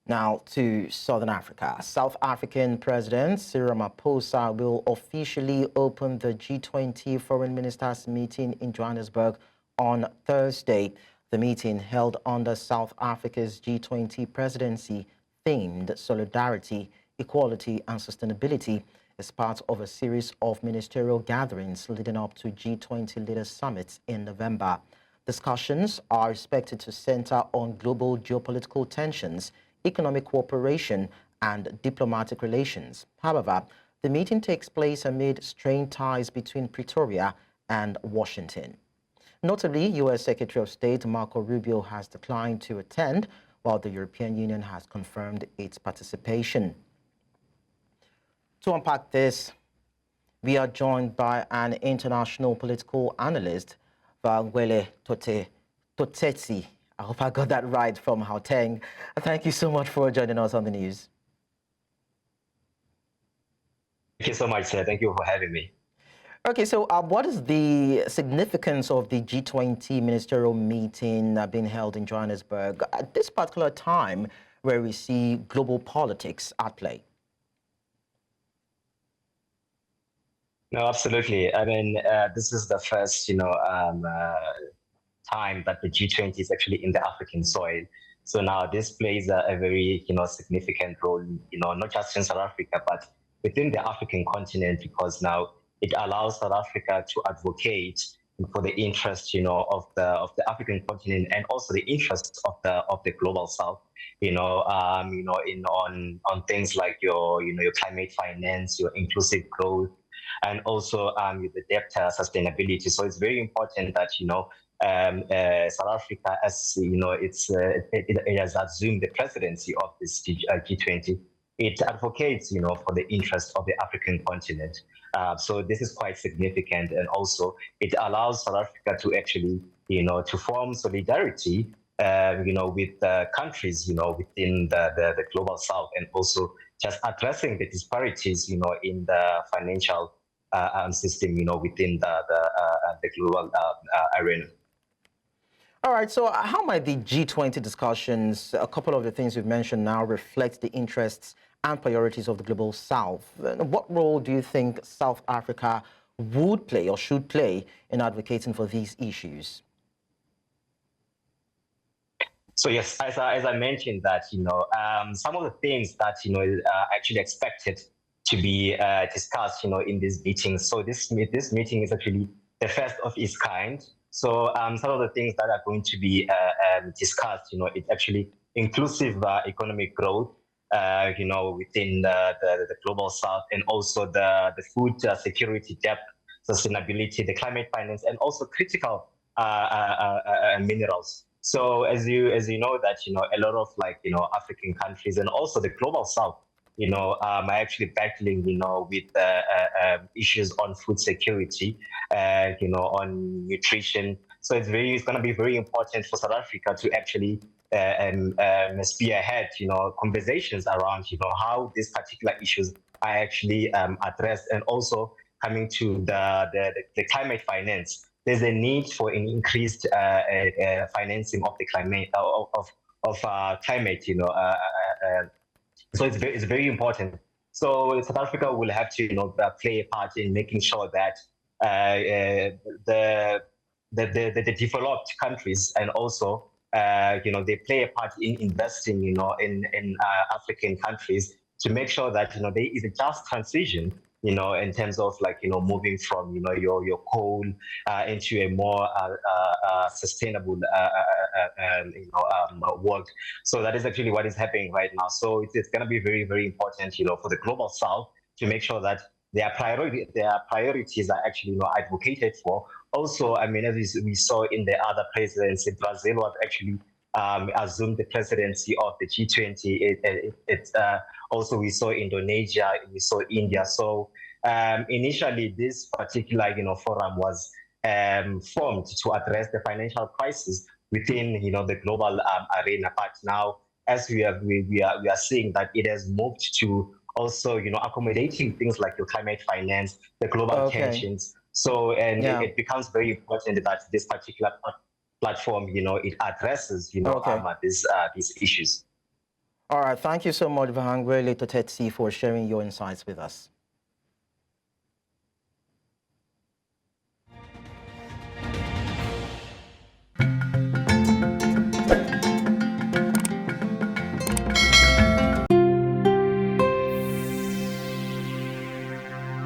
Now to Southern Africa. South African President Cyril Ramaphosa will officially open the G20 Foreign Ministers Meeting in Johannesburg on Thursday. The meeting, held under South Africa's G20 presidency, themed Solidarity, Equality and Sustainability, is part of a series of ministerial gatherings leading up to G20 Leaders Summit in November. Discussions are expected to center on global geopolitical tensions, economic cooperation and diplomatic relations. However, the meeting takes place amid strained ties between Pretoria and Washington. Notably, U.S. Secretary of State Marco Rubio has declined to attend, while the European Union has confirmed its participation. To unpack this, we are joined by an international political analyst, Vhahangwele Tsotetsi. I hope I got that right, from Gauteng. Thank you so much for joining us on the news. Thank you so much, sir. Thank you for having me. Okay, so what is the significance of the G20 ministerial meeting being held in Johannesburg at this particular time where we see global politics at play? No, absolutely. I mean, this is the first, time that the G20 is actually in the African soil. So now this plays a very, significant role, not just in South Africa, but within the African continent, because now it allows South Africa to advocate for the interest, of the African continent, and also the interests of the global South, on things like your climate finance, your inclusive growth, and also the debt sustainability. So it's very important that South Africa, as it has assumed the presidency of this G20. It advocates, for the interest of the African continent. So this is quite significant, and also it allows South Africa to actually, to form solidarity, with countries, within the global South, and also just addressing the disparities, in the financial system, within the global arena. All right, so how might the G20 discussions, a couple of the things you've mentioned now, reflect the interests and priorities of the global South? What role do you think South Africa would play or should play in advocating for these issues? So yes, as I mentioned that, some of the things that, actually expected to be discussed, in these meetings. So this meeting is actually the first of its kind. So some of the things that are going to be discussed, it's actually inclusive economic growth, within the global South, and also the food security, debt sustainability, the climate finance, and also critical minerals. So as you know that, a lot of African countries and also the global South, are actually battling, with issues on food security, on nutrition. So it's going to be very important for South Africa to actually spearhead, conversations around, how these particular issues are actually addressed, and also coming to the climate finance. There's a need for an increased financing of the climate of climate, so it's very important. So South Africa will have to, play a part in making sure that the developed countries, and also they play a part in investing, in African countries, to make sure that there is a just transition, in terms of moving from your coal into a more sustainable world. So that is actually what is happening right now. So it's going to be very, very important, for the global South, to make sure that their priorities are actually advocated for. Also, I mean, as we saw in the other presidency, Brazil was actually assumed the presidency of the G20. Also, we saw Indonesia, we saw India. So initially, this particular forum was formed to address the financial crisis within the global arena. But now, as we are seeing that it has moved to also accommodating things like the climate finance, the global tensions. So it becomes very important that this particular platform, it addresses these issues. All right, thank you so much, Vhahangwele Tsotetsi, for sharing your insights with us.